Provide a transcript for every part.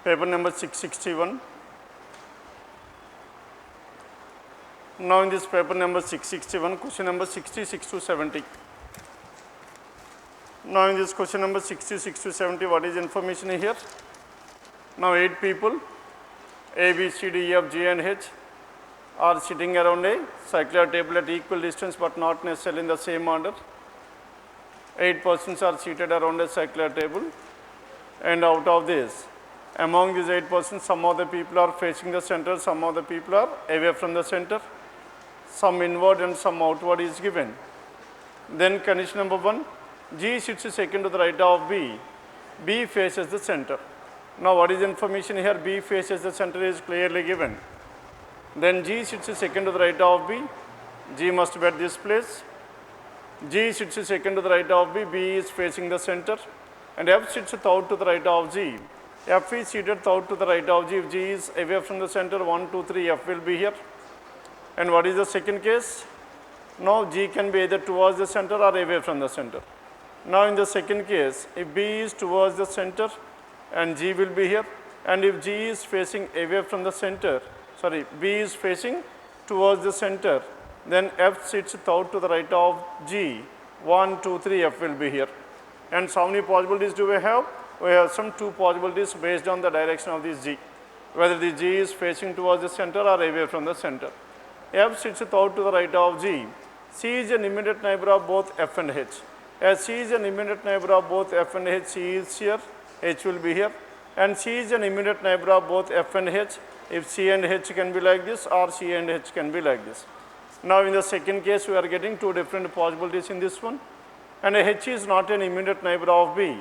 Paper number 661. Now in this paper number 661, question number 66 to 70. Now in this question number 66 to 70, what is information here? Now 8 people, A, B, C, D, E, F, G and H are sitting around a circular table at equal distance but not necessarily in the same order. 8 persons are seated around a circular table, and out of this, among these 8 persons, some of the people are facing the center, some of the people are away from the center, some inward and some outward is given. Then condition number 1, G sits second to the right of B, B faces the center. Now what is information here? B faces the center is clearly given. Then G sits second to the right of B, G must be at this place. G sits second to the right of B, B is facing the center, and F sits third to the right of G. F is seated third to the right of G. If G is away from the center, 1, 2, 3, F will be here. And what is the second case? Now G can be either towards the center or away from the center. Now in the second case, if B is towards the center and G will be here, and if G is facing away from the center, B is facing towards the center, then F sits third to the right of G. 1, 2, 3, F will be here. And so how many possibilities do we have? We have some 2 possibilities based on the direction of this G, whether the G is facing towards the center or away from the center. F sits third to the right of G. C is an immediate neighbor of both F and H. As C is an immediate neighbor of both F and H, C is here, H will be here. And C is an immediate neighbor of both F and H. If C and H can be like this, or C and H can be like this. Now in the second case, we are getting 2 different possibilities in this one. And H is not an immediate neighbor of B.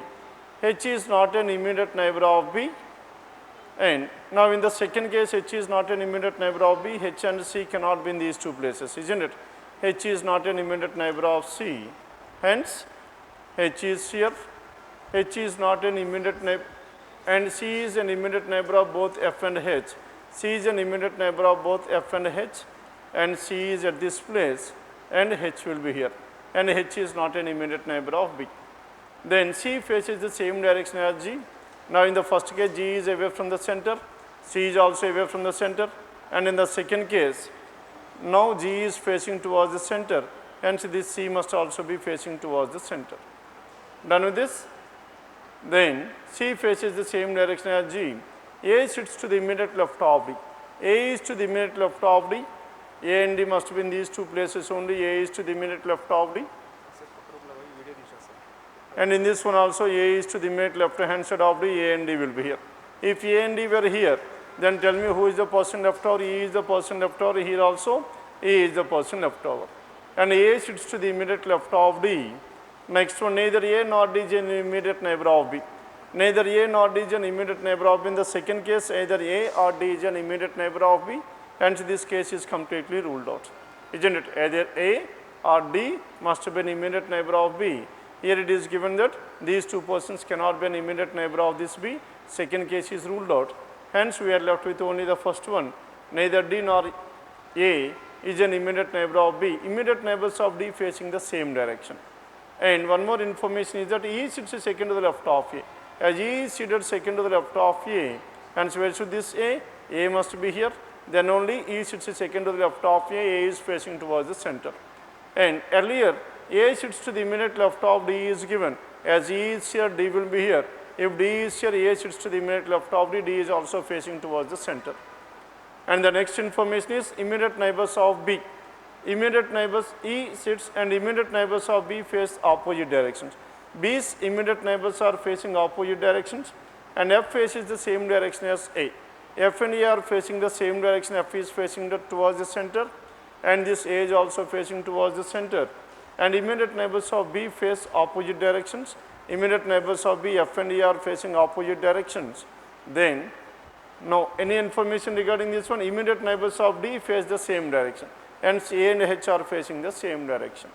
H is not an immediate neighbor of B. And now in the second case, H is not an immediate neighbor of B. H and C cannot be in these 2 places, isn't it? H is not an immediate neighbor of C. Hence, H is here. H is not an immediate neighbor, and C is an immediate neighbor of both F and H. C is an immediate neighbor of both F and H, and C is at this place, and H will be here. And H is not an immediate neighbor of B. Then C faces the same direction as G. Now in the first case, G is away from the center, C is also away from the center, and in the second case, now G is facing towards the center, hence this C must also be facing towards the center. Done with this? Then C faces the same direction as G. A sits to the immediate left of D. A is to the immediate left of D. A and D must be in these 2 places only. A is to the immediate left of D. And in this one also, A is to the immediate left hand side of D. A and D will be here. If A and D were here, then tell me who is the person left over. E is the person left over. Here also, A is the person left over. And A sits to the immediate left of D. Next one, neither A nor D is an immediate neighbor of B. Neither A nor D is an immediate neighbor of B. In the second case, either A or D is an immediate neighbor of B, and this case is completely ruled out, isn't it? Either A or D must be an immediate neighbor of B. Here it is given that these 2 persons cannot be an immediate neighbor of this B. Second case is ruled out. Hence, we are left with only the first one. Neither D nor A is an immediate neighbor of B. Immediate neighbors of D facing the same direction. And one more information is that E sits second to the left of A. As E is seated second to the left of A, and so where should this A? A must be here. Then only E sits second to the left of A is facing towards the center. And earlier, A sits to the immediate left of D is given. As E is here, D will be here. If D is here, A sits to the immediate left of D, D is also facing towards the center. And the next information is immediate neighbors of B. Immediate neighbors, E sits and immediate neighbors of B face opposite directions. B's immediate neighbors are facing opposite directions, and F faces the same direction as A. F and A are facing the same direction. F is facing towards the center, and this A is also facing towards the center. And immediate neighbors of B face opposite directions. Immediate neighbors of B, F and A are facing opposite directions. Then, now any information regarding this one, immediate neighbors of D face the same direction, and A and H are facing the same direction.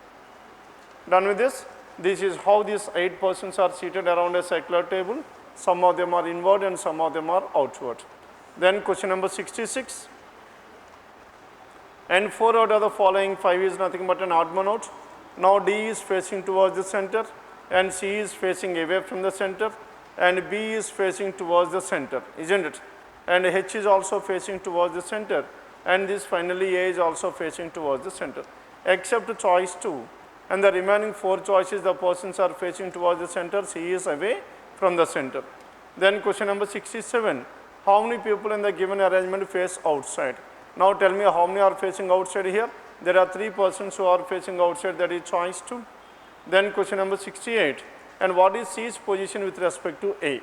Done with this? This is how these 8 persons are seated around a circular table. Some of them are inward and some of them are outward. Then question number 66. And 4 out of the following 5 is nothing but an odd one out. Now D is facing towards the center and C is facing away from the center. and B is facing towards the center, isn't it? And H is also facing towards the center, and this finally A is also facing towards the center, except choice 2. And the remaining 4 choices, the persons are facing towards the center, C is away from the center. Then question number 67, how many people in the given arrangement face outside? Now tell me how many are facing outside here? There are 3 persons who are facing outside, that is choice 2. Then question number 68, and what is C's position with respect to A?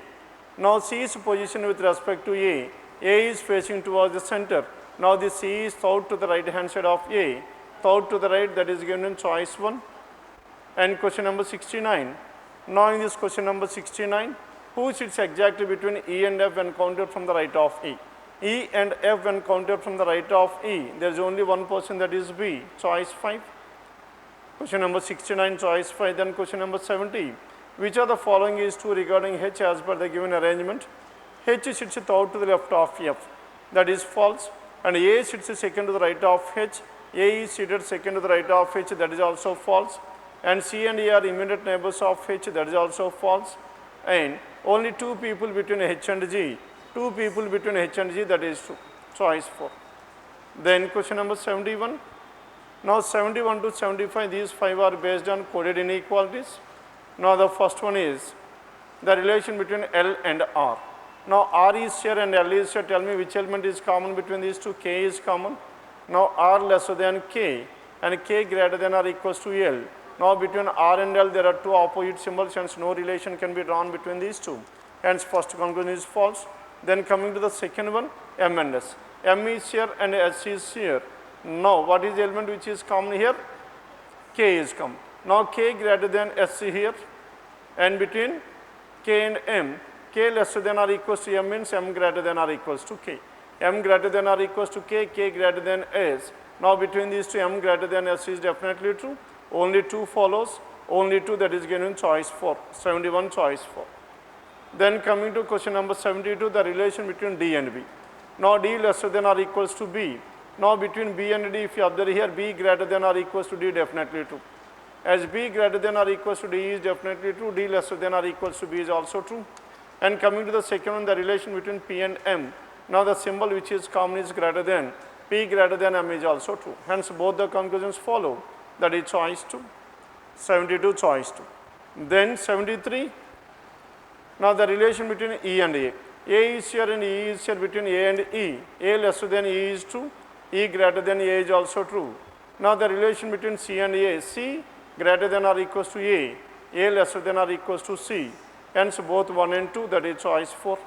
Now C's position with respect to A is facing towards the center. Now the C is thought to the right hand side of A, thought to the right, that is given in choice 1. And question number 69, now in this question number 69, who sits exactly between E and F when counted from the right of E? E and F when counted from the right of E, there is only one person, that is B, choice 5. Question number 69, choice 5. Then question number 70, which of the following is true regarding H as per the given arrangement? H sits third to the left of F, that is false, and A sits second to the right of H, A is seated second to the right of H, that is also false, and C and A are immediate neighbors of H, that is also false, and only 2 people between H and G, 2 people between H and G, that is true, choice 4. Then question number 71, now 71 to 75, these 5 are based on coded inequalities. Now the first one is the relation between L and R. Now R is here and L is here, tell me which element is common between these two? K is common. Now R lesser than K and K greater than or equals to L. Now between R and L there are 2 opposite symbols, hence no relation can be drawn between these two. Hence first conclusion is false. Then coming to the second one, M and S. M is here and S is here. Now what is the element which is common here? K is common. Now K greater than S here, and between K and M, K lesser than or equals to M means M greater than or equals to K. M greater than or equals to K, K greater than S. Now between these two, M greater than S is definitely true. Only 2 follows, only 2, that is given in choice 4, 71 choice 4. Then coming to question number 72, the relation between D and B. Now D lesser than or equals to B. Now between B and D, if you observe here, B greater than or equals to D, definitely true. As B greater than or equals to D is definitely true, D lesser than or equals to B is also true. And coming to the second one, the relation between P and M. Now the symbol which is common is greater than, P greater than M is also true. Hence both the conclusions follow, that is choice 2, 72 choice 2. Then 73, now the relation between E and A. A is here and E is here, between A and E. A lesser than E is true, E greater than A is also true. Now the relation between C and A, C greater than or equals to A lesser than or equals to C. Hence both 1 and 2, that is choice 4.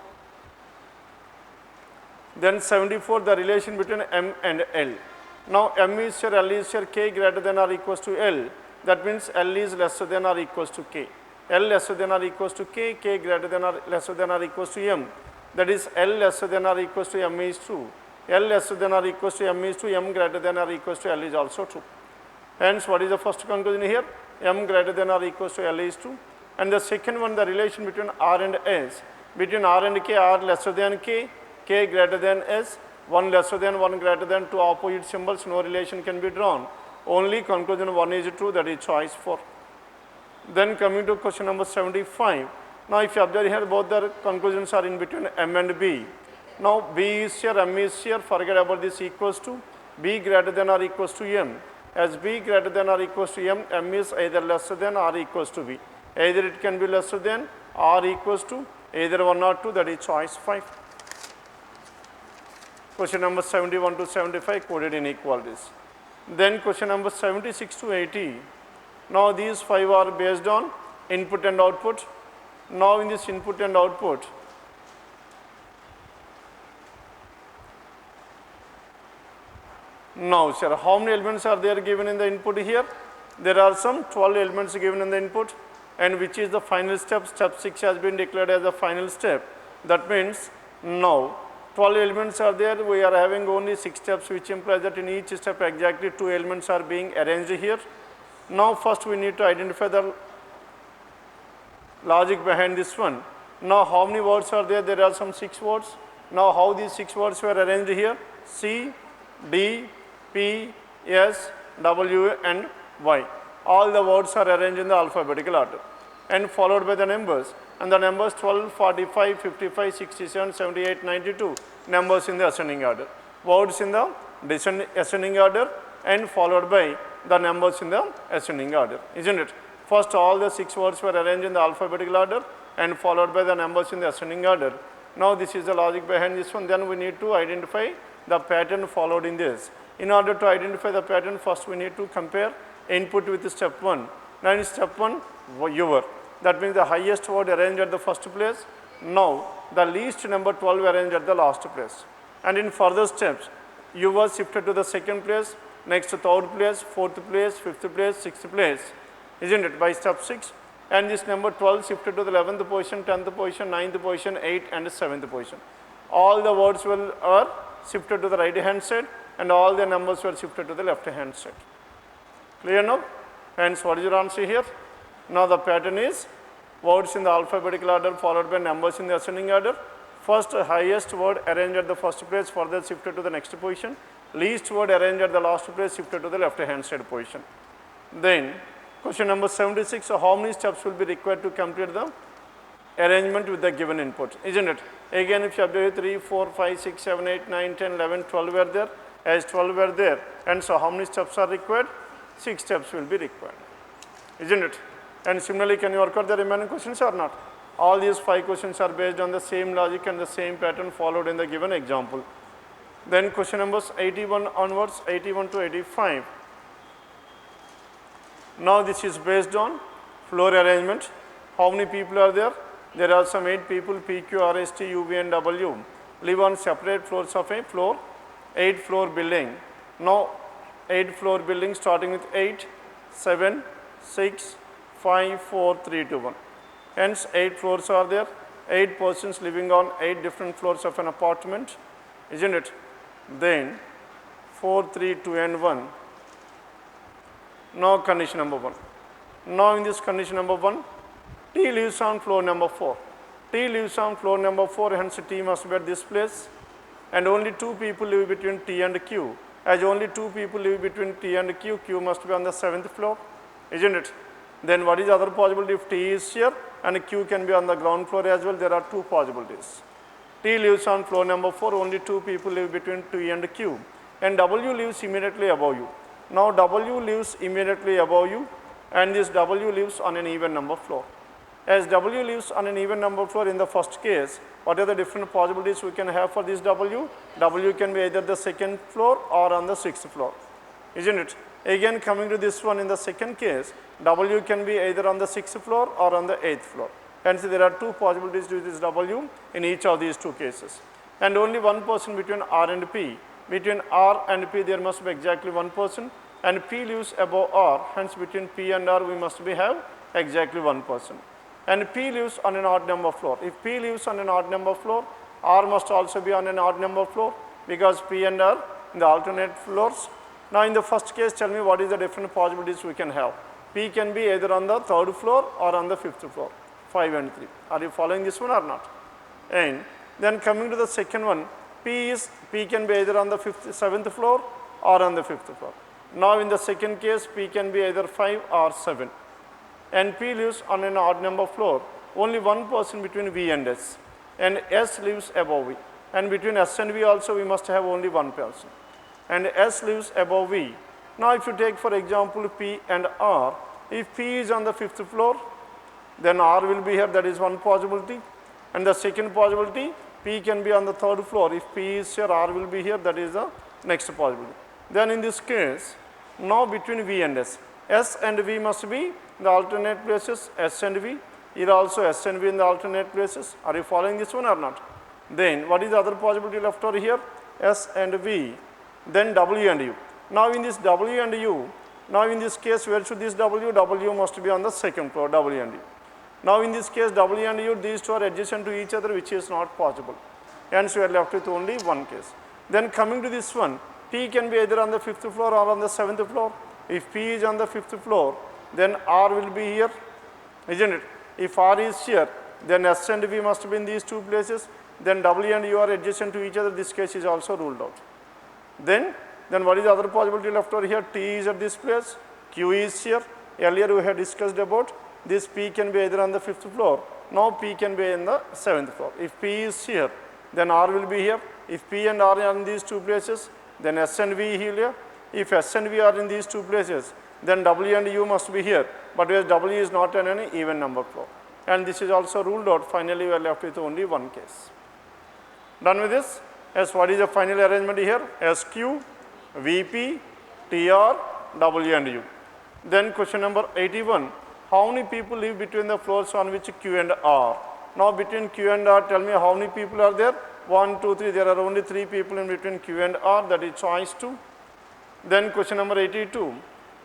Then 74, the relation between M and L. Now M is here, L is here, K greater than or equals to L. That means L is lesser than or equals to K. L lesser than or equals to K, K greater than or lesser than or equals to M. That is L lesser than or equals to M is true. L lesser than or equals to M is true, M greater than or equals to L is also true. Hence what is the first conclusion here? M greater than or equals to L is true. And the second one, the relation between R and S. Between R and K, R lesser than K, K greater than S, 1 lesser than, 1 greater than, 2 opposite symbols, no relation can be drawn. Only conclusion 1 is true, that is choice 4. Then coming to question number 75. Now if you observe here, both the conclusions are in between M and B. Now B is here, M is here, forget about this equals to, B greater than or equals to M. As B greater than or equals to M, M is either lesser than or equals to B. Either it can be lesser than or equals to, either 1 or 2, that is choice 5. Question number 71 to 75, coded inequalities. Then question number 76 to 80. Now these 5 are based on input and output. Now in this input and output, now sir, how many elements are there given in the input here? There are some 12 elements given in the input, and which is the final step? Step 6 has been declared as the final step. That means now 12 elements are there, we are having only 6 steps, which implies that in each step exactly 2 elements are being arranged here. Now first we need to identify the logic behind this one. Now how many words are there? There are some 6 words. Now how these 6 words were arranged here? C, D, P, S, W and Y. All the words are arranged in the alphabetical order. and followed by the numbers, and the numbers 12, 45, 55, 67, 78, 92, numbers in the ascending order. Words in the ascending order and followed by the numbers in the ascending order, isn't it? First all the 6 words were arranged in the alphabetical order and followed by the numbers in the ascending order. Now this is the logic behind this one. Then we need to identify the pattern followed in this. In order to identify the pattern, first we need to compare input with step 1. Now in step 1, your, that means the highest word arranged at the first place. Now the least number 12 arranged at the last place. And in further steps, you were shifted to the second place, next to third place, fourth place, fifth place, sixth place, isn't it, by step 6. And this number 12 shifted to the 11th position, 10th position, 9th position, 8th and 7th position. All the words are shifted to the right hand side and all the numbers were shifted to the left hand side. Clear now? Hence, what is your answer here? Now the pattern is words in the alphabetical order followed by numbers in the ascending order. First highest word arranged at the first place, further shifted to the next position. Least word arranged at the last place, shifted to the left hand side position. Then question number 76, so how many steps will be required to complete the arrangement with the given input, isn't it? Again, if you have 3, 4, 5, 6, 7, 8, 9, 10, 11, 12 were there, as 12 were there, and so how many steps are required? 6 steps will be required, isn't it? And similarly, can you work out the remaining questions or not? All these 5 questions are based on the same logic and the same pattern followed in the given example. Then question numbers 81 onwards, 81 to 85. Now this is based on floor arrangement. How many people are there? There are some 8 people, P, Q, R, S, T, U, V and W live on separate floors of a floor, 8 floor building. Now 8 floor building starting with 8, 7, 6, 5, 4, 3, 2, 1. Hence 8 floors are there, 8 persons living on 8 different floors of an apartment, isn't it? Then 4, 3, 2 and 1. Now condition number 1. Now in this condition number 1, T lives on floor number 4. T lives on floor number 4, hence T must be at this place. And only 2 people live between T and Q. As only 2 people live between T and Q, Q must be on the 7th floor, isn't it? Then what is the other possibility? If T is here and Q can be on the ground floor as well, there are 2 possibilities. T lives on floor number 4, only 2 people live between T and Q. And W lives immediately above you. Now W lives immediately above you and this W lives on an even number floor. As W lives on an even number floor in the first case, what are the different possibilities we can have for this W? W can be either the 2nd floor or on the 6th floor, isn't it? Again, coming to this one in the second case, W can be either on the 6th floor or on the 8th floor. Hence, there are 2 possibilities to this W in each of these 2 cases. And only one person between R and P. Between R and P, there must be exactly one person. And P lives above R, hence between P and R, we must have exactly one person. And P lives on an odd number floor. If P lives on an odd number floor, R must also be on an odd number floor because P and R in the alternate floors. Now in the first case, tell me what is the different possibilities we can have. P can be either on the 3rd floor or on the 5th floor, 5 and 3. Are you following this one or not? And then coming to the second one, P can be either on the 7th floor or on the 5th floor. Now in the second case, P can be either 5 or 7. And P lives on an odd number floor, only one person between V and S. And S lives above V. And between S and V also we must have only one person. And S lives above V. Now if you take for example P and R, if P is on the 5th floor, then R will be here, that is one possibility. And the second possibility, P can be on the 3rd floor. If P is here, R will be here, that is the next possibility. Then in this case, now between V and S and V must be the alternate places, S and V. Here also S and V in the alternate places. Are you following this one or not? Then what is the other possibility left over here? S and V. Then W and U. Now in this W and U, now in this case, where should this W? W must be on the 2nd floor, W and U. Now in this case, W and U, these 2 are adjacent to each other, which is not possible. Hence we are left with only one case. Then coming to this one, P can be either on the 5th floor or on the 7th floor. If P is on the 5th floor, then R will be here, isn't it? If R is here, then S and V must be in these 2 places. Then W and U are adjacent to each other. This case is also ruled out. Then what is the other possibility left over here? T is at this place, Q is here. Earlier we had discussed about this P can be either on the 5th floor. Now P can be in the 7th floor. If P is here, then R will be here. If P and R are in these two places, then S and V here. If S and V are in these two places, then W and U must be here. But where W is not in any even number floor. And this is also ruled out. Finally, we are left with only one case. Done with this? Yes, what is the final arrangement here? SQ, VP, TR, W and U. Then question number 81. How many people live between the floors on which Q and R? Now between Q and R, tell me how many people are there? 1, 2, 3. There are only 3 people in between Q and R. That is choice 2. Then question number 82.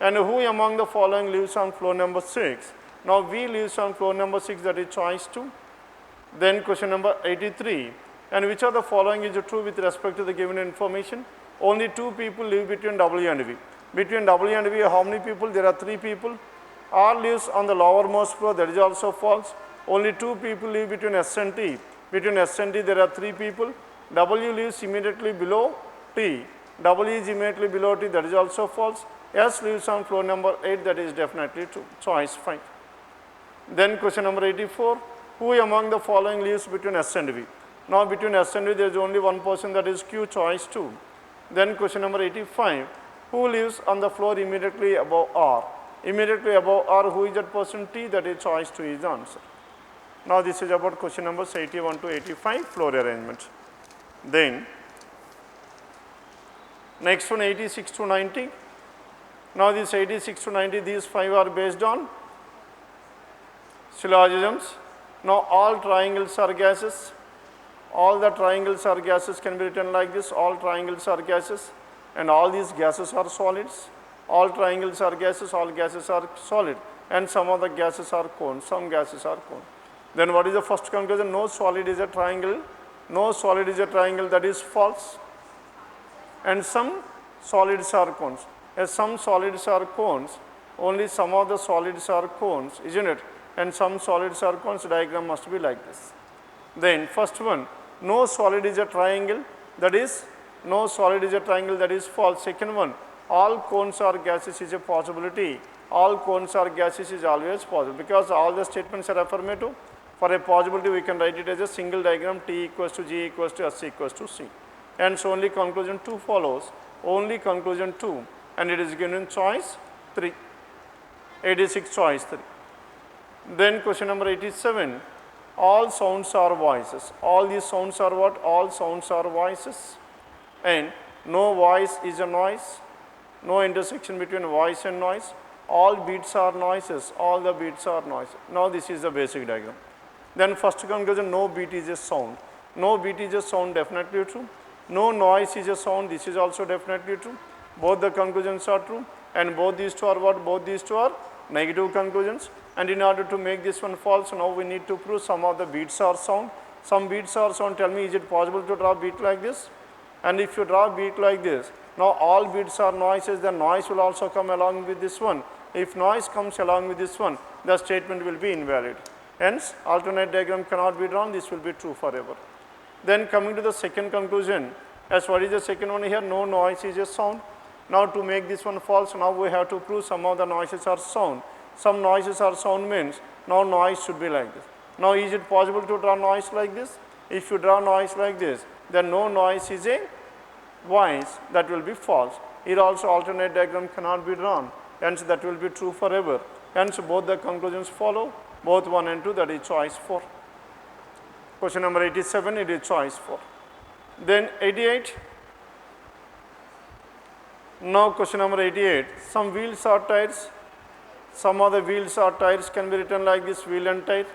And who among the following lives on floor number 6? Now V lives on floor number 6. That is choice 2. Then question number 83. And which of the following is true with respect to the given information? Only 2 people live between W and V. Between W and V, how many people? There are 3 people. R lives on the lowermost floor. That is also false. Only 2 people live between S and T. Between S and T, there are 3 people. W lives immediately below T. W is immediately below T. That is also false. S lives on floor number 8. That is definitely true. Choice 5. Then question number 84. Who among the following lives between S and V? Now between S and V, there is only one person, that is Q, choice 2. Then question number 85. Who lives on the floor immediately above R? Immediately above R, who is that person? T, that is choice 2 is the answer. Now this is about question numbers 81 to 85, floor arrangement. Then next one 86 to 90. Now this 86 to 90, these 5 are based on syllogisms. Now all triangles are gases. All the triangles are gases can be written like this. All triangles are gases and all these gases are solids. All triangles are gases, all gases are solid, and some of the gases are cones, some gases are cones. Then what is the first conclusion? No solid is a triangle. No solid is a triangle, that is false. And some solids are cones. As some solids are cones, only some of the solids are cones, isn't it? And some solids are cones, diagram must be like this. Then first one, no solid is a triangle, that is, no solid is a triangle, that is false. Second one, all cones are gases is a possibility. All cones are gases is always possible, because all the statements are affirmative. For a possibility, we can write it as a single diagram, T equals to G equals to S equals to C. And so only conclusion 2 follows, only conclusion 2, and it is given in choice 3, 86 choice 3. Then question number 87, all sounds are voices. All these sounds are what? All sounds are voices, and no voice is a noise. No intersection between voice and noise. All beats are noises. All the beats are noises. Now this is the basic diagram. Then first conclusion, no beat is a sound. No beat is a sound, definitely true. No noise is a sound, this is also definitely true. Both the conclusions are true, and both these two are what? Both these two are negative conclusions. And in order to make this one false, now we need to prove some of the beats are sound. Some beats are sound. Tell me, is it possible to draw a beat like this? And if you draw a beat like this, now all beats are noises, then noise will also come along with this one. If noise comes along with this one, the statement will be invalid. Hence, alternate diagram cannot be drawn, this will be true forever. Then coming to the second conclusion, as what is the second one here? No noise is a sound. Now to make this one false, now we have to prove some of the noises are sound. Some noises are sound means, now noise should be like this. Now is it possible to draw noise like this? If you draw noise like this, then no noise is a voice, that will be false. Here also alternate diagram cannot be drawn, hence that will be true forever. Hence both the conclusions follow, both 1 and 2, that is choice 4. Question number 87, it is choice 4. Then 88. Now question number 88, some wheels are tires. Some of the wheels or tires can be written like this, wheel and tire.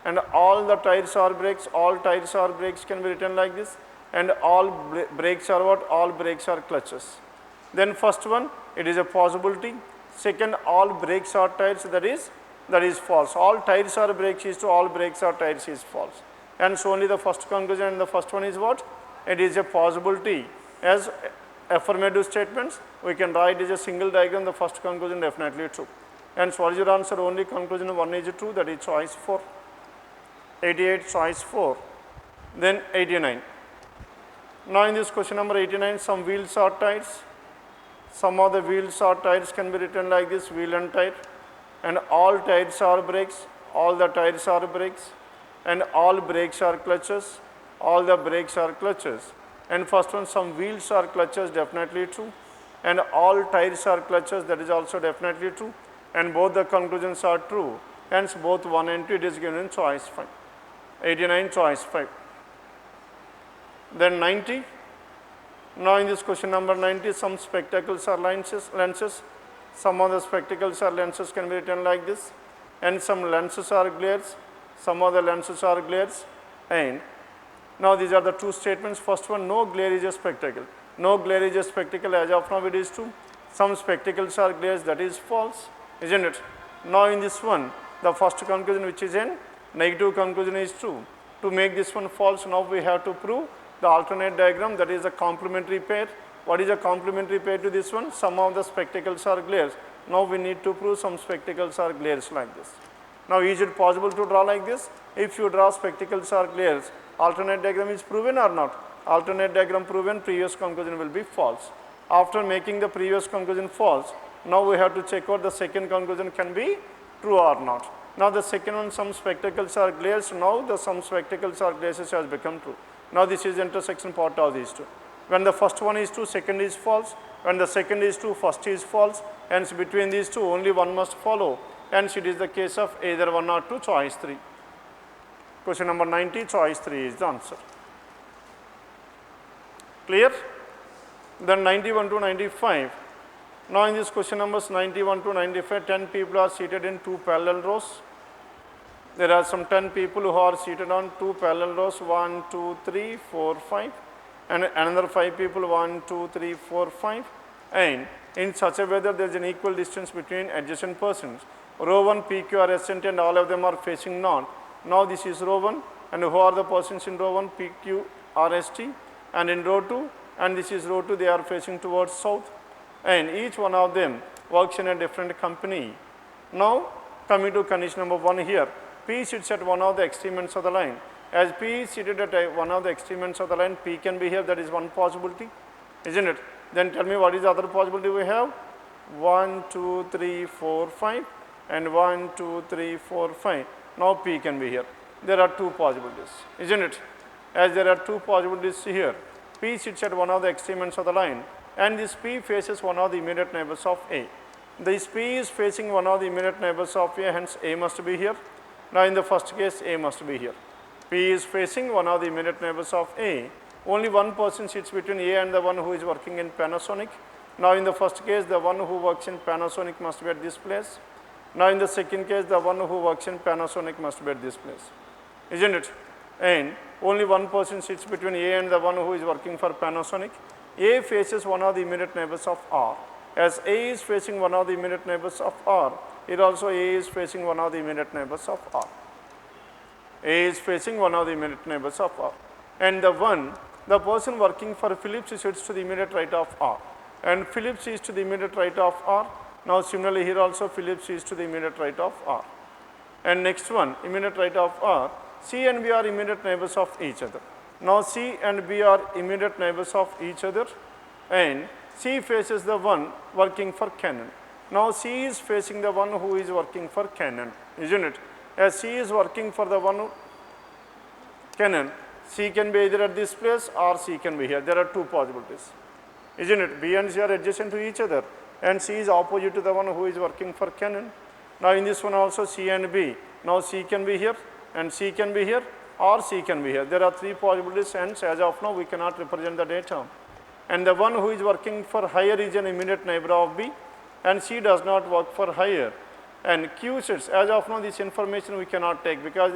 And all the tires are brakes, all tires are brakes can be written like this. And all brakes are what? All brakes are clutches. Then first one, it is a possibility. Second, all brakes are tires, that is false. All tires are brakes is true, all brakes are tires is false. And so only the first conclusion, and the first one is what? It is a possibility. As affirmative statements, we can write as a single diagram, the first conclusion definitely true. And so what is your answer? Only conclusion 1 is true, that is choice 4. 88, choice 4. Then 89. Now in this question number 89, some wheels are tires. Some of the wheels or tires can be written like this, wheel and tire. and all tires are brakes, all the tires are brakes, and all brakes are clutches, all the brakes are clutches. And first one, some wheels are clutches, definitely true, and all tires are clutches, that is also definitely true, and both the conclusions are true. Hence both 1 and 2, it is given in choice 5. 89 choice 5. Then 90. Now in this question number 90, some spectacles are lenses. Some of the spectacles or lenses can be written like this, and some lenses are glares, some of the lenses are glares. And now these are the two statements. First one, no glare is a spectacle. No glare is a spectacle, as of now it is true. Some spectacles are glares, that is false, isn't it? Now in this one, the first conclusion, which is a negative conclusion, is true. To make this one false, now we have to prove the alternate diagram, that is a complementary pair. What is a complementary pair to this one? Some of the spectacles are glares. Now we need to prove some spectacles are glares like this. Now is it possible to draw like this? If you draw spectacles are glares, alternate diagram is proven or not? Alternate diagram proven, previous conclusion will be false. After making the previous conclusion false, now we have to check out the second conclusion can be true or not. Now the second one, some spectacles are glares. Now the some spectacles are glares has become true. Now this is intersection part of these two. When the first one is true, second is false. When the second is true, first is false. Hence between these two, only one must follow. Hence it is the case of either 1 or 2, choice 3. Question number 90, choice 3 is the answer. Clear? Then 91 to 95. Now in this question numbers 91 to 95, 10 people are seated in 2 parallel rows. There are some 10 people who are seated on 2 parallel rows, 1, 2, 3, 4, 5. And another 5 people, 1, 2, 3, 4, 5, and in such a way that there is an equal distance between adjacent persons. Row 1, P, Q are adjacent and all of them are facing north. Now this is row 1, and who are the persons in row 1? P, Q, R, S, T, and in row 2, and this is row 2, they are facing towards south, and each one of them works in a different company. Now coming to condition number 1 here, P sits at one of the extreme ends of the line. As P is seated at one of the extreme ends of the line, P can be here, that is one possibility, isn't it? Then tell me what is the other possibility we have? 1, 2, 3, 4, 5, and 1, 2, 3, 4, 5. Now P can be here. There are 2 possibilities, isn't it? As there are 2 possibilities here, P sits at one of the extreme ends of the line, and this P faces one of the immediate neighbors of A. This P is facing one of the immediate neighbors of A, hence A must be here. Now in the first case, A must be here. P is facing one of the immediate neighbors of A. Only one person sits between A and the one who is working in Panasonic. Now in the first case, the one who works in Panasonic must be at this place. Now in the second case, the one who works in Panasonic must be at this place, isn't it? And only one person sits between A and the one who is working for Panasonic. A faces one of the immediate neighbors of R. As A is facing one of the immediate neighbors of R, here also A is facing one of the immediate neighbors of R. A is facing one of the immediate neighbors of R. And the person working for Philips sits to the immediate right of R. And Philips is to the immediate right of R. Now similarly here also Philips is to the immediate right of R. And next one, immediate right of R, C and B are immediate neighbors of each other. Now C and B are immediate neighbors of each other, and C faces the one working for Canon. Now C is facing the one who is working for Canon, isn't it? As C is working for the one Canon, C can be either at this place or C can be here. There are 2 possibilities, isn't it? B and C are adjacent to each other, and C is opposite to the one who is working for Canon. Now in this one also C and B, now C can be here, and C can be here, or C can be here. There are 3 possibilities, and as of now we cannot represent the data. And the one who is working for higher is an immediate neighbor of B, and C does not work for higher. And Q sits, as of now this information we cannot take because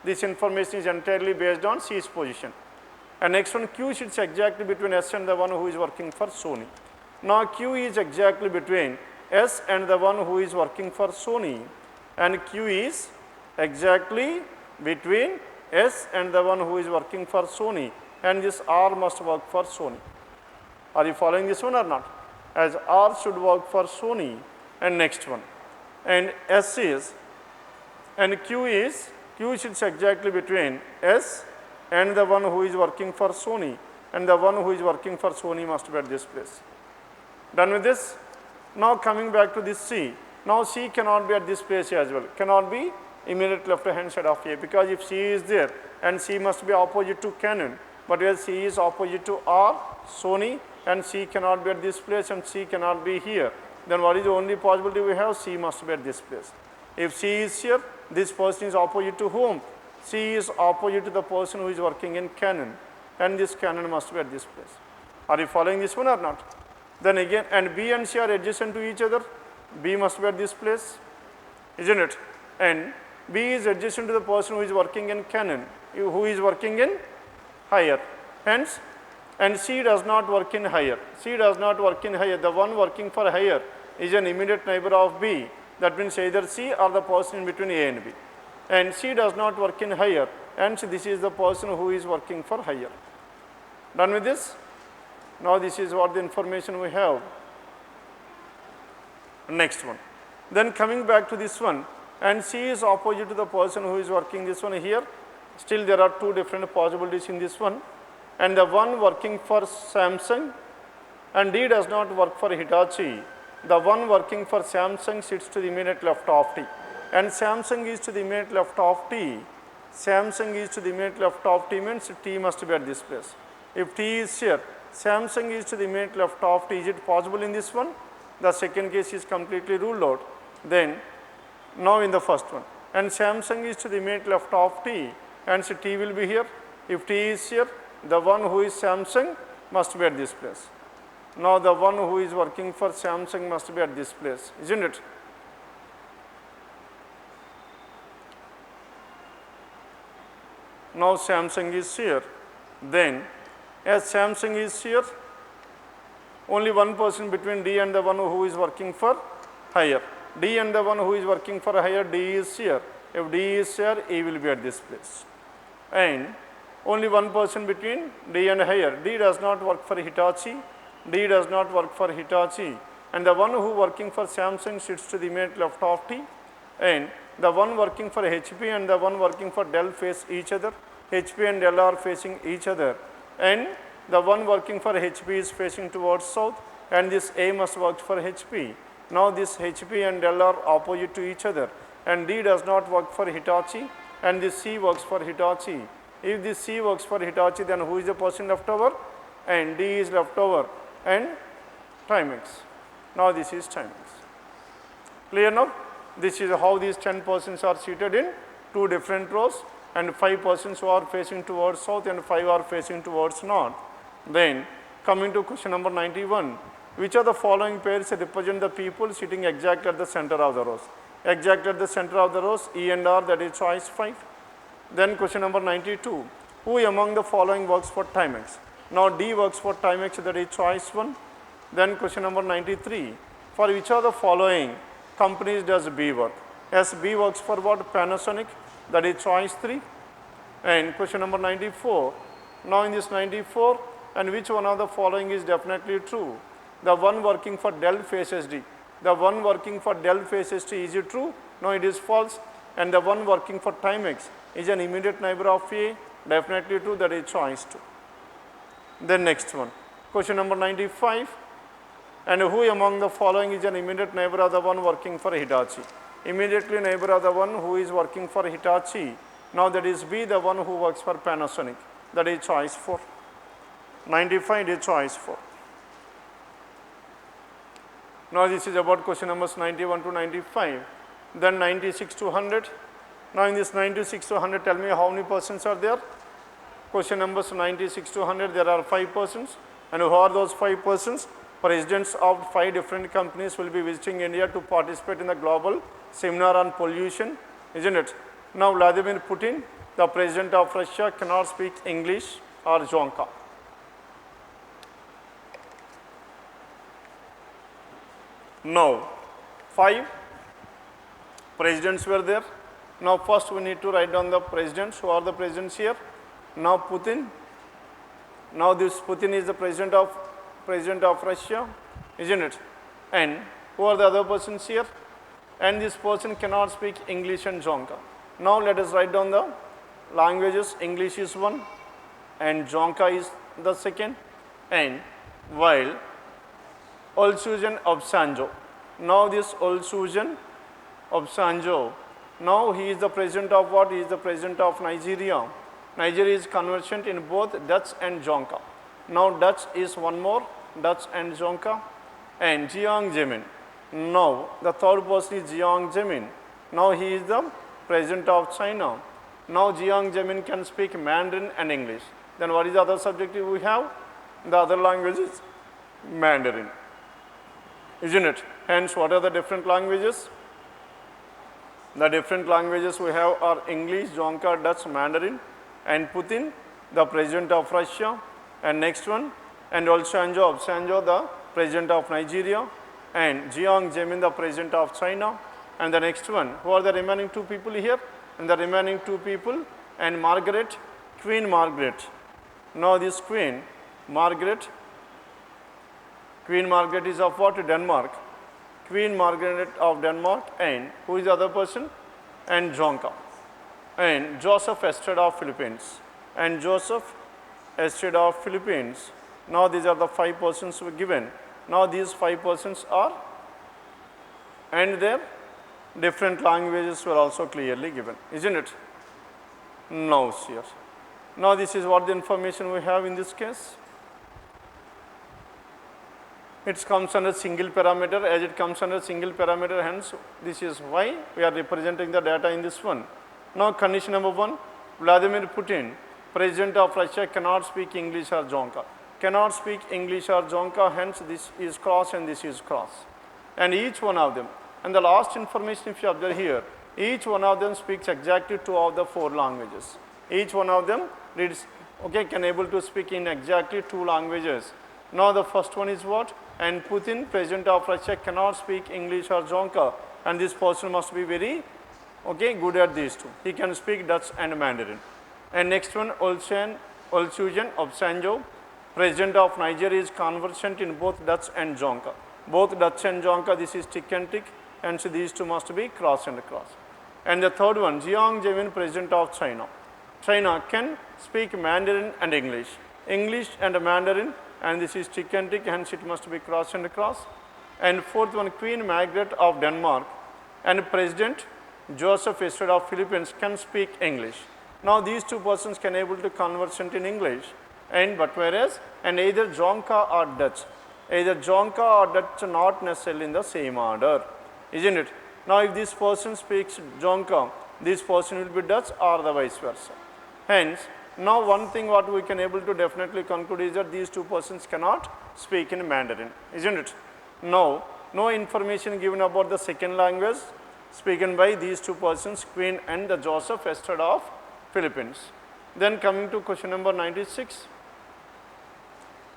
this information is entirely based on C's position. And next one, Q sits exactly between S and the one who is working for Sony. Now Q is exactly between S and the one who is working for Sony, and Q is exactly between S and the one who is working for Sony, and this R must work for Sony. Are you following this one or not? As R should work for Sony. And next one, and S is, and Q sits exactly between S and the one who is working for Sony, and the one who is working for Sony must be at this place. Done with this? Now coming back to this C, Now C cannot be at this place as well, cannot be immediate left hand side of A, because if C is there and C must be opposite to Canon, but where C is opposite to R, Sony, and C cannot be at this place and C cannot be here, then what is the only possibility we have? C must be at this place. If C is here, this person is opposite to whom? C is opposite to the person who is working in Canon, and this Canon must be at this place. Are you following this one or not? Then again, and B and C are adjacent to each other, B must be at this place, isn't it? And B is adjacent to the person who is working in Canon, who is working in higher. Hence, and C does not work in higher. C does not work in higher. The one working for higher is an immediate neighbor of B. That means either C or the person in between A and B. And C does not work in higher, and this is the person who is working for higher. Done with this? Now this is what the information we have. Next one. Then coming back to this one, and C is opposite to the person who is working this one here. Still there are two different possibilities in this one. And the one working for Samsung, and D does not work for Hitachi. The one working for Samsung sits to the immediate left of T, and Samsung is to the immediate left of T. Samsung is to the immediate left of T means T must be at this place. If T is here, Samsung is to the immediate left of T. Is it possible in this one? The second case is completely ruled out. Then now in the first one, and Samsung is to the immediate left of T, and so T will be here. If T is here, the one who is Samsung must be at this place. Now the one who is working for Samsung must be at this place, isn't it? Now Samsung is here. Then as Samsung is here, only one person between D and the one who is working for higher. D and the one who is working for higher, D is here. If D is here, E will be at this place. And only one person between D and higher. D does not work for Hitachi. D does not work for Hitachi. And the one who working for Samsung sits to the immediate left of T. And the one working for HP and the one working for Dell face each other. HP and Dell are facing each other. And the one working for HP is facing towards south. And this A must work for HP. Now this HP and Dell are opposite to each other. And D does not work for Hitachi. And this C works for Hitachi. If this C works for Hitachi, then who is the person left over? And D is left over. And Timex. Now this is Timex. Clear now? This is how these 10 persons are seated in two different rows, and 5 persons who are facing towards south and 5 are facing towards north. Then coming to question number 91, which of the following pairs represent the people sitting exactly at the center of the rows? Exactly at the center of the rows, E and R, that is choice 5. Then question number 92, who among the following works for Timex? Now D works for Timex, that is choice 1. Then question number 93, for which of the following companies does B work? Yes, B works for what? Panasonic, that is choice 3. And question number 94, now in this 94, and which one of the following is definitely true? The one working for Dell faces D. The one working for Dell faces T, is it true? No, it is false. And the one working for Timex is an immediate neighbor of A, definitely true, that is choice 2. Then next one, question number 95, and who among the following is an immediate neighbor of the one working for Hitachi? Immediately neighbor of the one who is working for Hitachi. Now that is B, the one who works for Panasonic, that is choice 4. 95 is choice 4. Now this is about question numbers 91 to 95. Then 96 to 100. Now in this 96 to 100, tell me how many persons are there? Question numbers 96 to 100, there are 5 persons. And who are those 5 persons? Presidents of 5 different companies will be visiting India to participate in the global seminar on pollution, isn't it? Now Vladimir Putin, the president of Russia, cannot speak English or Zonka. Now 5 presidents were there. Now first we need to write down the presidents. Who are the presidents here? Now Putin. Now this Putin is the president of Russia, isn't it? And who are the other persons here? And this person cannot speak English and Zonka. Now let us write down the languages. English is 1 and Zonka is the second. And while Olusegun Obasanjo, Now this Olusegun Obasanjo, now he is the president of what? He is the president of Nigeria. Nigeria is conversant in both Dutch and Jonka. Now Dutch is one more, Dutch and Jonka. And Jiang Zemin. Now the third person is Jiang Zemin. Now he is the president of China. Now Jiang Zemin can speak Mandarin and English. Then what is the other subject we have? The other language is Mandarin. Isn't it? Hence, what are the different languages? The different languages we have are English, Jonka, Dutch, Mandarin, and Putin, the president of Russia, and next one, and Olusegun Obasanjo, the president of Nigeria, and Jiang Zemin, the president of China, and the next one. Who are the remaining two people here? And the remaining two people, and Margaret, Queen Margaret. Now this Queen Margaret is of what? Denmark. Queen Margaret of Denmark, and who is the other person? And Jonka. And Joseph Estrada of Philippines. And Joseph Estrada of Philippines. Now these are the 5 persons were given. Now these 5 persons are, and their different languages were also clearly given, isn't it? Now here. Now this is what the information we have in this case. It comes under single parameter. As it comes under single parameter, hence this is why we are representing the data in this one. Now condition number 1, Vladimir Putin, president of Russia, cannot speak English or Jonka. Cannot speak English or Jonka, hence this is cross and this is cross. And each one of them, and the last information if you observe here, each one of them speaks exactly 2 of the 4 languages. Each one of them reads, can able to speak in exactly 2 languages. Now the first one is what? And Putin, president of Russia, cannot speak English or Jonka, and this person must be very good at these 2. He can speak Dutch and Mandarin. And next one, Olusegun Obasanjo, president of Nigeria, is conversant in both Dutch and Jonka. Both Dutch and Jonka, this is tick and tick, and so these 2 must be cross and cross. And the third one, Jiang Zemin, president of China. China can speak Mandarin and English. English and Mandarin, and this is tick and tick, hence it must be cross and cross. And fourth one, Queen Margaret of Denmark and President Joseph Estrada of Philippines can speak English. Now these 2 persons can able to conversant in English, but whereas, and either Jonka or Dutch. Either Jonka or Dutch not necessarily in the same order, isn't it? Now if this person speaks Jonka, this person will be Dutch or the vice versa. Hence, now one thing what we can able to definitely conclude is that these 2 persons cannot speak in Mandarin, isn't it? Now, no information given about the second language spoken by these 2 persons, Queen and the Joseph Estrada of Philippines. Then coming to question number 96.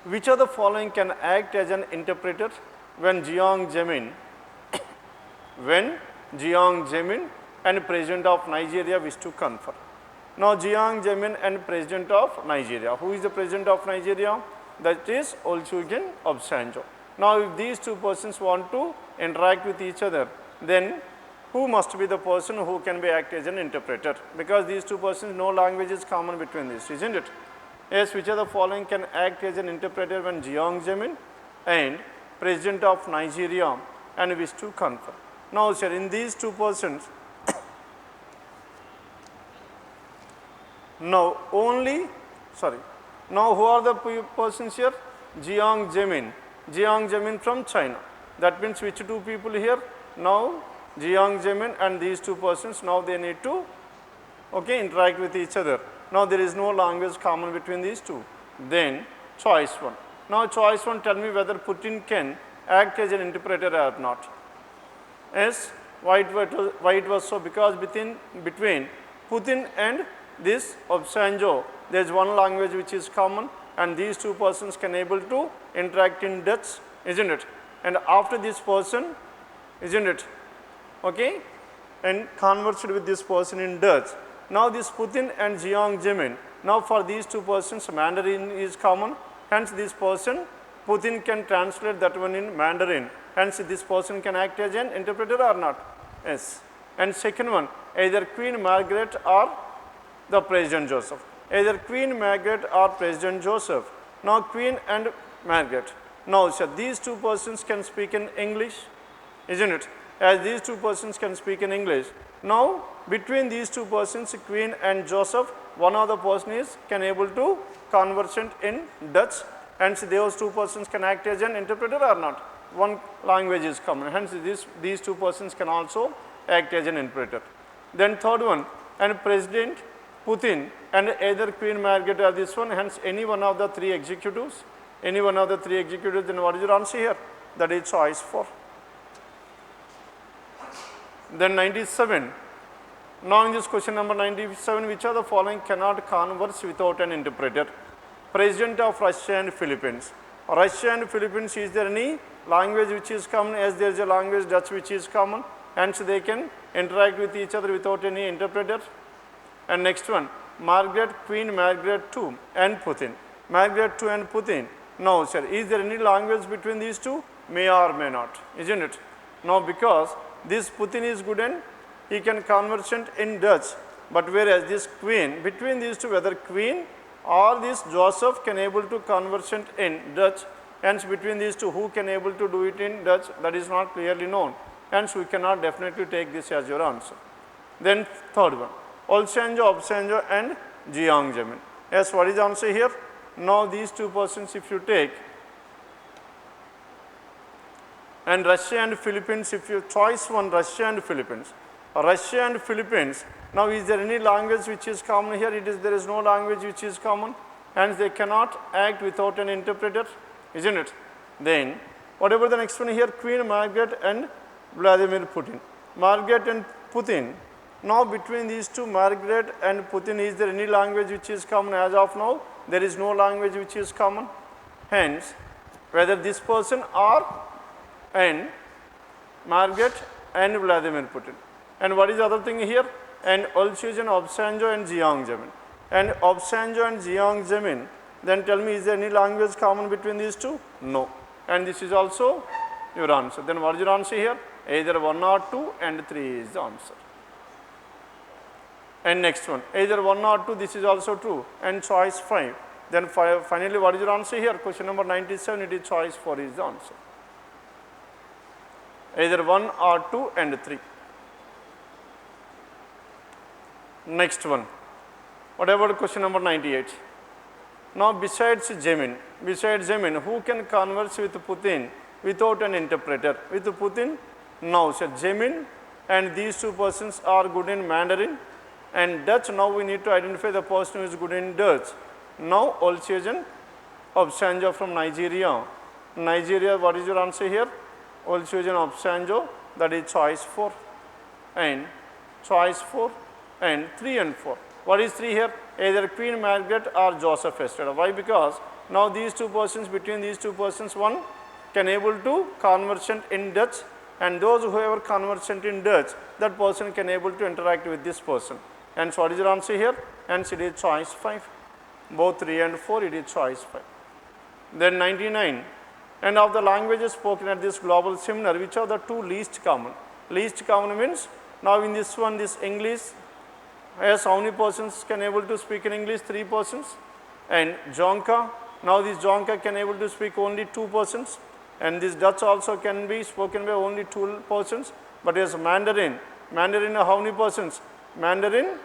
Which of the following can act as an interpreter when Jiang Zemin and president of Nigeria wish to confer? Now Jiang Zemin and president of Nigeria. Who is the president of Nigeria? That is Olusegun Obasanjo. Now if these 2 persons want to interact with each other, then who must be the person who can be act as an interpreter? Because these 2 persons, no language is common between these, isn't it? Yes, which of the following can act as an interpreter when Jiang Zemin and president of Nigeria and wish to confer? Now sir, in these 2 persons, now who are the persons here? Jiang Zemin from China. That means which 2 people here? Now Jiang Zemin and these 2 persons, now they need to interact with each other. Now there is no language common between these 2. Then choice 1. Now choice 1, tell me whether Putin can act as an interpreter or not. Yes, why it was so? Because between Putin and this Obasanjo, there is one language which is common, and these 2 persons can able to interact in Dutch, isn't it? And after this person, isn't it? And conversed with this person in Dutch. Now this Putin and Jiang Zemin, now for these 2 persons Mandarin is common, hence this person Putin can translate that one in Mandarin, hence this person can act as an interpreter or not? Yes. And second one, either Queen Margaret or the President Joseph. Either Queen Margaret or President Joseph. Now Queen and Margaret. Now sir, these 2 persons can speak in English, isn't it? As these two persons can speak in English. Now, between these two persons, Queen and Joseph, one of the person can able to conversant in Dutch, hence those two persons can act as an interpreter or not. One language is common, hence these two persons can also act as an interpreter. Then third one, and President Putin and either Queen Margaret or this one, hence any one of the three executives, then what is your answer here? That is choice 4. Then 97. Now in this question number 97, which of the following cannot converse without an interpreter? President of Russia and Philippines. Russia and Philippines, is there any language which is common? As there is a language Dutch which is common, hence they can interact with each other without any interpreter. And next one, Margaret, Queen Margaret II and Putin. Margaret II and Putin. Now sir, is there any language between these two? May or may not, isn't it? Now because this Putin is good and he can conversant in Dutch, but whereas this Queen, between these two, whether Queen or this Joseph can able to conversant in Dutch, hence between these two who can able to do it in Dutch, that is not clearly known, hence we cannot definitely take this as your answer. Then third one, Olsanjo, Obsanjo and Jiang Zemin. Yes, what is the answer here? Now these two persons if you take, and Russia and Philippines, if you choice one, Russia and Philippines. Russia and Philippines, now is there any language which is common here? There is no language which is common, hence they cannot act without an interpreter, isn't it? Then, whatever the next one here, Queen Margaret and Vladimir Putin. Margaret and Putin. Now between these two, Margaret and Putin, is there any language which is common? As of now, there is no language which is common. Hence, whether this person or and Margaret and Vladimir Putin. And what is the other thing here? And Olsujan, Obsanjo and Jiang Zemin. And Obsanjo and Jiang Zemin, then tell me, is there any language common between these two? No. And this is also your answer. Then what is your answer here? Either 1 or 2 and 3 is the answer. And next one, either 1 or 2, this is also true. And choice 5. Then finally, what is your answer here? Question number 97, it is choice 4 is the answer. Either 1 or 2 and 3. Next one. What about question number 98? Now besides Zemin, who can converse with Putin without an interpreter? With Putin, now sir, Zemin and these two persons are good in Mandarin and Dutch. Now we need to identify the person who is good in Dutch. Now Olsujan Obsanjo from Nigeria. Nigeria, what is your answer here? Olsujan Obsanjo, that is choice 4 and choice 4 and 3 and 4. What is 3 here? Either Queen Margaret or Joseph Estrada. Why? Because now these two persons, between these two persons, one can able to conversant in Dutch, and those who ever conversant in Dutch, that person can able to interact with this person. And so what is your answer here? And it is choice 5. Both 3 and 4, it is choice 5. Then 99. And of the languages spoken at this global seminar, which are the two least common? Least common means, now in this one, this English, yes, how many persons can able to speak in English? 3 persons. And Jonka, now this Jonka can able to speak only 2 persons. And this Dutch also can be spoken by only 2 persons. But yes, Mandarin, how many persons? Mandarin,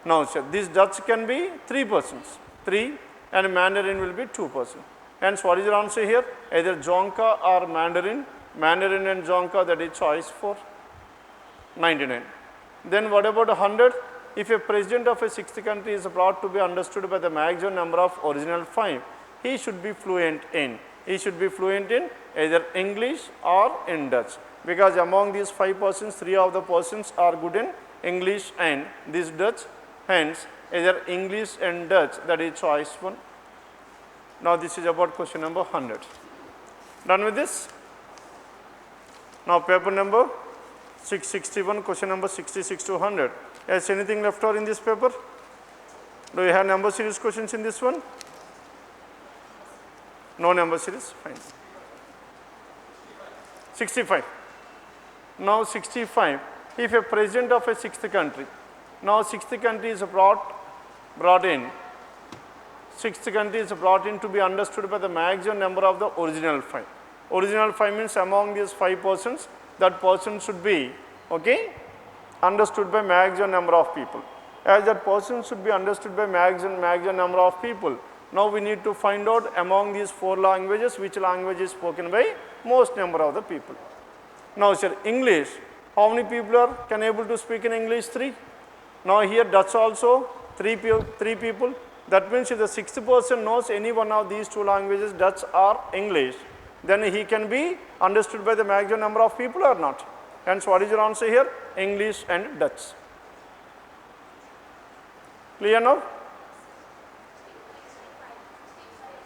no sir, this Dutch can be 3 persons, 3, and Mandarin will be 2 persons. Hence, what is your answer here? Either Jonka or Mandarin. Mandarin and Jonka, that is choice 4. 99. Then what about 100? If a president of a 6th country is brought to be understood by the maximum number of original 5, he should be fluent in. He should be fluent in either English or in Dutch. Because among these 5 persons, 3 of the persons are good in English and this Dutch. Hence, either English and Dutch, that is choice 1. Now this is about question number 100. Done with this? Now paper number 661, question number 66 to 100. Is anything left out in this paper? Do you have number series questions in this one? No number series? Fine. 65. Now 65. If a president of a 6th country, now 6th country is brought in. 6th country is brought in to be understood by the maximum number of the original 5. Original 5 means among these 5 persons, that person should be, okay, understood by maximum number of people. As that person should be understood by maximum number of people, now we need to find out among these 4 languages, which language is spoken by most number of the people. Now sir, English, how many people can able to speak in English? 3. Now here Dutch also 3 people. That means if the 6th person knows any one of these 2 languages, Dutch or English, then he can be understood by the maximum number of people or not. Hence what is your answer here? English and Dutch. Clear now?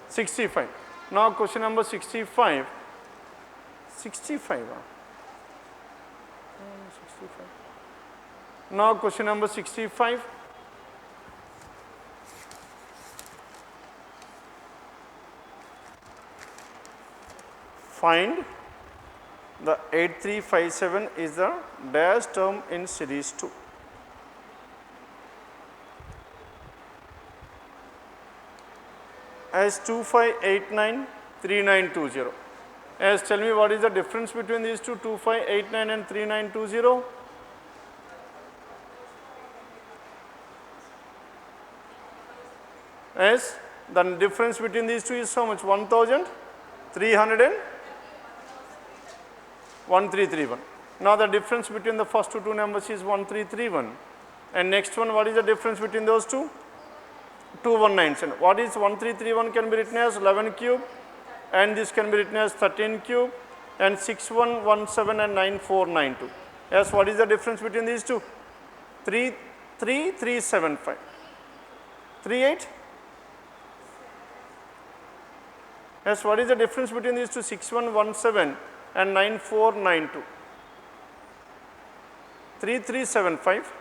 65. Now question number 65. 65. 65. Now question number 65. Find the 8357 is the dash term in series 2. As 25893920. As tell me what is the difference between these two, 2589 and 3920? As the difference between these two is how much? 1300 and 1331. Now the difference between the first two numbers is 1331. And next one, what is the difference between those two? 2197. What is 1331 can be written as 11 cube, and this can be written as 13 cube, and 6117 and 9492. Yes, what is the difference between these two? 3375. 38? Yes, what is the difference between these two? 6117 and 9492. 3375.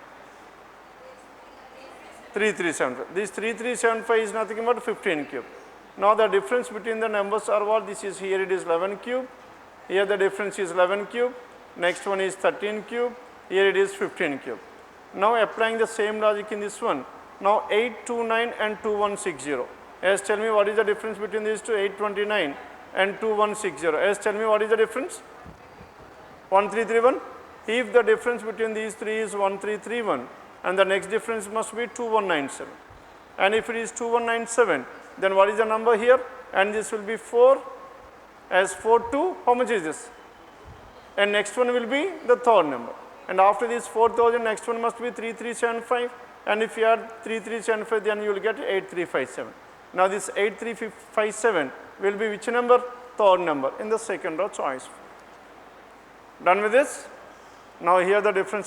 3375. This 3375 is nothing but 15 cube. Now the difference between the numbers are what? This is here it is 11 cube. Here the difference is 11 cube. Next one is 13 cube. Here it is 15 cube. Now applying the same logic in this one. Now 829 and 2160. Yes, tell me what is the difference between these two? 829 and 2160. Yes, tell me what is the difference? 1331. If the difference between these three is 1331, and the next difference must be 2197. And if it is 2197, then what is the number here? And this will be 4 as 42. How much is this? And next one will be the third number. And after this 4000, next one must be 3375. And if you add 3375, then you will get 8357. Now this 8357 will be which number? Third number in the second row choice. Done with this? Now here the difference